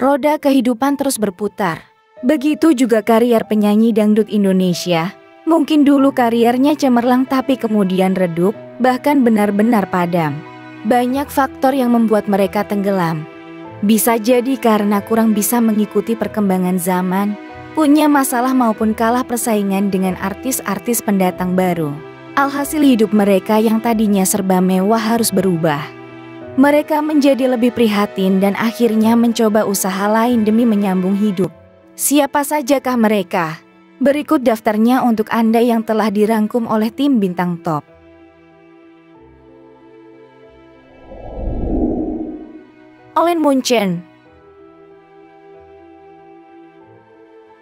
Roda kehidupan terus berputar. Begitu juga karier penyanyi dangdut Indonesia. Mungkin dulu kariernya cemerlang tapi kemudian redup, bahkan benar-benar padam. Banyak faktor yang membuat mereka tenggelam. Bisa jadi karena kurang bisa mengikuti perkembangan zaman, punya masalah maupun kalah persaingan dengan artis-artis pendatang baru. Alhasil hidup mereka yang tadinya serba mewah harus berubah. Mereka menjadi lebih prihatin dan akhirnya mencoba usaha lain demi menyambung hidup. Siapa sajakah mereka? Berikut daftarnya untuk Anda yang telah dirangkum oleh tim Bintang Top. Alin Munchen.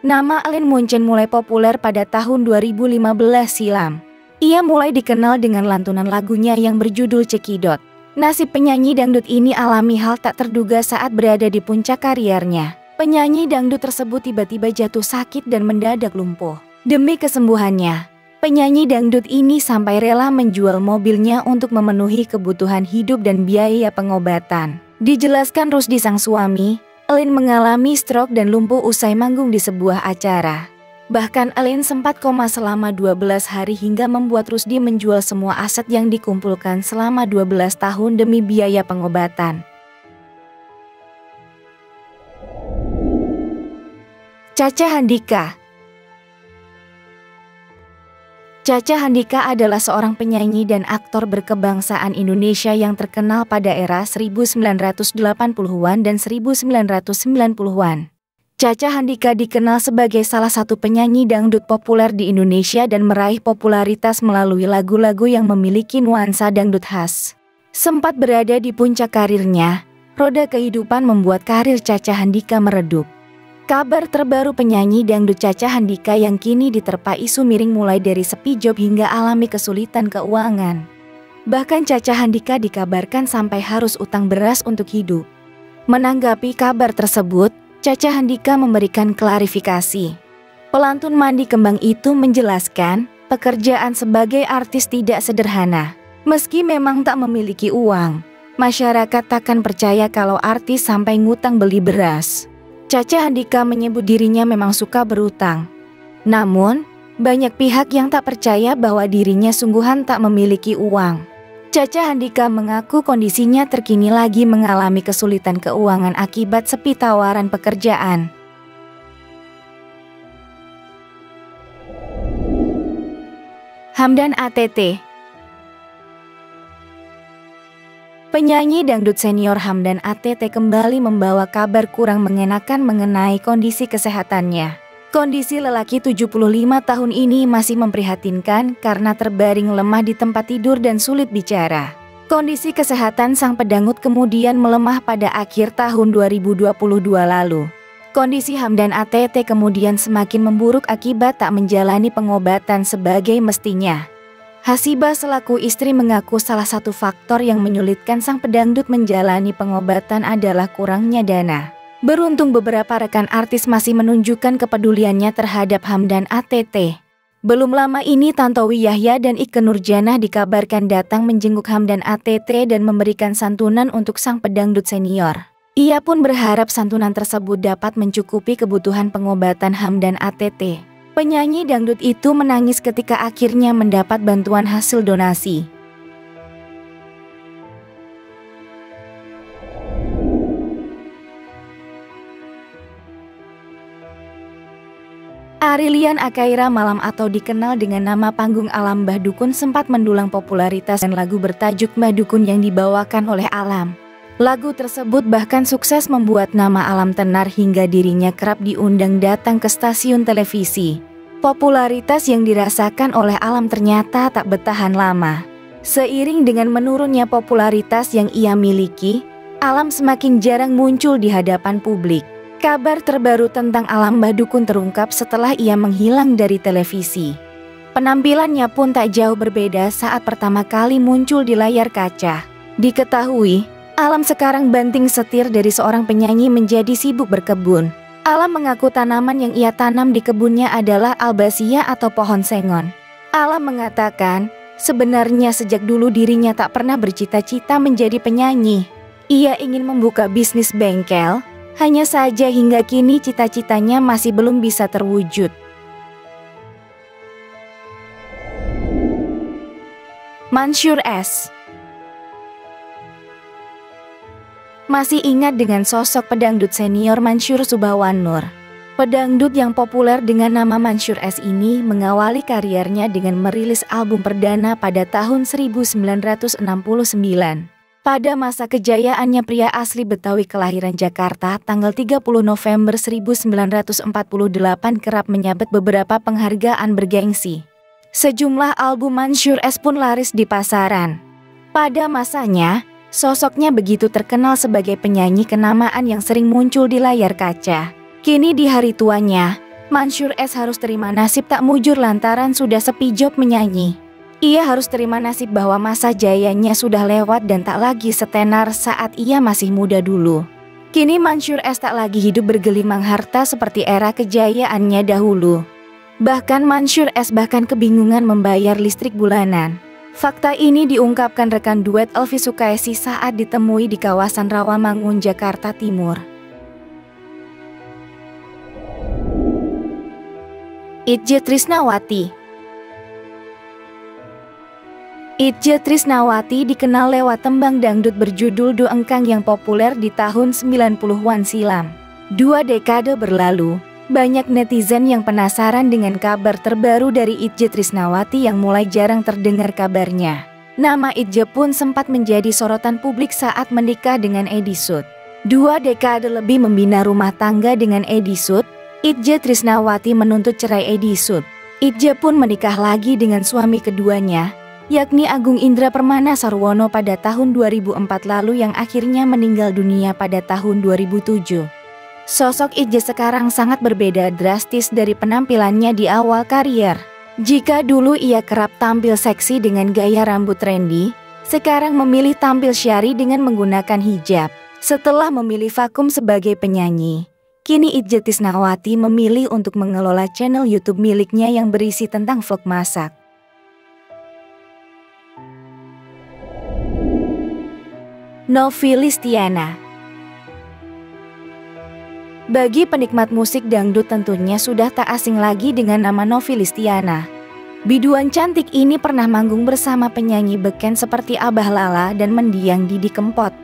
Nama Alin Munchen mulai populer pada tahun 2015 silam. Ia mulai dikenal dengan lantunan lagunya yang berjudul Cekidot. Nasib penyanyi dangdut ini alami hal tak terduga saat berada di puncak kariernya. Penyanyi dangdut tersebut tiba-tiba jatuh sakit dan mendadak lumpuh. Demi kesembuhannya, penyanyi dangdut ini sampai rela menjual mobilnya untuk memenuhi kebutuhan hidup dan biaya pengobatan. Dijelaskan Rusdi sang suami, Alin mengalami stroke dan lumpuh usai manggung di sebuah acara. Bahkan Alin sempat koma selama 12 hari hingga membuat Rusdi menjual semua aset yang dikumpulkan selama 12 tahun demi biaya pengobatan. Caca Handika. Caca Handika adalah seorang penyanyi dan aktor berkebangsaan Indonesia yang terkenal pada era 1980-an dan 1990-an. Caca Handika dikenal sebagai salah satu penyanyi dangdut populer di Indonesia dan meraih popularitas melalui lagu-lagu yang memiliki nuansa dangdut khas. Sempat berada di puncak karirnya, roda kehidupan membuat karir Caca Handika meredup. Kabar terbaru penyanyi dangdut Caca Handika yang kini diterpa isu miring mulai dari sepi job hingga alami kesulitan keuangan. Bahkan Caca Handika dikabarkan sampai harus utang beras untuk hidup. Menanggapi kabar tersebut, Caca Handika memberikan klarifikasi. Pelantun Mandi Kembang itu menjelaskan, pekerjaan sebagai artis tidak sederhana. Meski memang tak memiliki uang, masyarakat takkan percaya kalau artis sampai ngutang beli beras. Caca Handika menyebut dirinya memang suka berutang. Namun, banyak pihak yang tak percaya bahwa dirinya sungguhan tak memiliki uang. Caca Handika mengaku kondisinya terkini lagi mengalami kesulitan keuangan akibat sepi tawaran pekerjaan. Hamdan ATT. Penyanyi dangdut senior Hamdan ATT kembali membawa kabar kurang mengenakan mengenai kondisi kesehatannya. Kondisi lelaki 75 tahun ini masih memprihatinkan karena terbaring lemah di tempat tidur dan sulit bicara. Kondisi kesehatan sang pedangdut kemudian melemah pada akhir tahun 2022 lalu. Kondisi Hamdan ATT kemudian semakin memburuk akibat tak menjalani pengobatan sebagai mestinya. Hasibah selaku istri mengaku salah satu faktor yang menyulitkan sang pedangdut menjalani pengobatan adalah kurangnya dana. Beruntung beberapa rekan artis masih menunjukkan kepeduliannya terhadap Hamdan ATT. Belum lama ini Tantowi Yahya dan Ikke Nurjanah dikabarkan datang menjenguk Hamdan ATT dan memberikan santunan untuk sang pedangdut senior. Ia pun berharap santunan tersebut dapat mencukupi kebutuhan pengobatan Hamdan ATT. Penyanyi dangdut itu menangis ketika akhirnya mendapat bantuan hasil donasi. Arilian Akaira Malam atau dikenal dengan nama panggung Alam Mbah Dukun sempat mendulang popularitas dan lagu bertajuk Mbah Dukun yang dibawakan oleh Alam. Lagu tersebut bahkan sukses membuat nama Alam tenar hingga dirinya kerap diundang datang ke stasiun televisi. Popularitas yang dirasakan oleh Alam ternyata tak bertahan lama. Seiring dengan menurunnya popularitas yang ia miliki, Alam semakin jarang muncul di hadapan publik. Kabar terbaru tentang Alam Mbah Dukun terungkap setelah ia menghilang dari televisi. Penampilannya pun tak jauh berbeda saat pertama kali muncul di layar kaca. Diketahui, Alam sekarang banting setir dari seorang penyanyi menjadi sibuk berkebun. Alam mengaku tanaman yang ia tanam di kebunnya adalah albasia atau pohon sengon. Alam mengatakan, sebenarnya sejak dulu dirinya tak pernah bercita-cita menjadi penyanyi. Ia ingin membuka bisnis bengkel, Hanya saja hingga kini cita-citanya masih belum bisa terwujud. Mansyur S. Masih ingat dengan sosok pedangdut senior Mansyur Subhawanur? Pedangdut yang populer dengan nama Mansyur S ini mengawali karirnya dengan merilis album perdana pada tahun 1969. Pada masa kejayaannya, pria asli Betawi kelahiran Jakarta tanggal 30 November 1948 kerap menyabet beberapa penghargaan bergengsi. Sejumlah album Mansyur S pun laris di pasaran. Pada masanya, sosoknya begitu terkenal sebagai penyanyi kenamaan yang sering muncul di layar kaca. Kini di hari tuanya, Mansyur S harus terima nasib tak mujur lantaran sudah sepi job menyanyi. Ia harus terima nasib bahwa masa jayanya sudah lewat dan tak lagi setenar saat ia masih muda dulu. Kini Mansyur S tak lagi hidup bergelimang harta seperti era kejayaannya dahulu. Bahkan Mansyur S bahkan kebingungan membayar listrik bulanan. Fakta ini diungkapkan rekan duet Elvi Sukaesih saat ditemui di kawasan Rawamangun, Jakarta Timur. Itje Trisnawati. Itje Trisnawati dikenal lewat tembang dangdut berjudul Do Engkang yang populer di tahun 90-an silam. 2 dekade berlalu, banyak netizen yang penasaran dengan kabar terbaru dari Itje Trisnawati yang mulai jarang terdengar kabarnya. Nama Itje pun sempat menjadi sorotan publik saat menikah dengan Edi Sud. 2 dekade lebih membina rumah tangga dengan Edi Sud, Itje Trisnawati menuntut cerai Edi Sud. Itje pun menikah lagi dengan suami keduanya, yakni Agung Indra Permana Sarwono pada tahun 2004 lalu yang akhirnya meninggal dunia pada tahun 2007. Sosok Itje sekarang sangat berbeda drastis dari penampilannya di awal karier. Jika dulu ia kerap tampil seksi dengan gaya rambut trendy, sekarang memilih tampil syari dengan menggunakan hijab. Setelah memilih vakum sebagai penyanyi, kini Itje Trisnawati memilih untuk mengelola channel YouTube miliknya yang berisi tentang vlog masak. Novi Listiana. Bagi penikmat musik dangdut tentunya sudah tak asing lagi dengan nama Novi Listiana. Biduan cantik ini pernah manggung bersama penyanyi beken seperti Abah Lala dan mendiang Didi Kempot.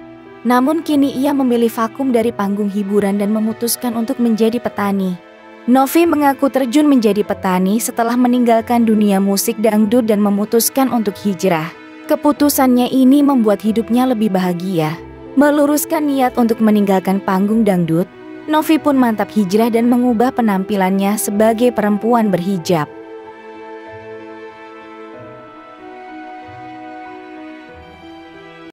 Namun kini ia memilih vakum dari panggung hiburan dan memutuskan untuk menjadi petani. Novi mengaku terjun menjadi petani setelah meninggalkan dunia musik dangdut dan memutuskan untuk hijrah. Keputusannya ini membuat hidupnya lebih bahagia. Meluruskan niat untuk meninggalkan panggung dangdut, Novi pun mantap hijrah dan mengubah penampilannya sebagai perempuan berhijab.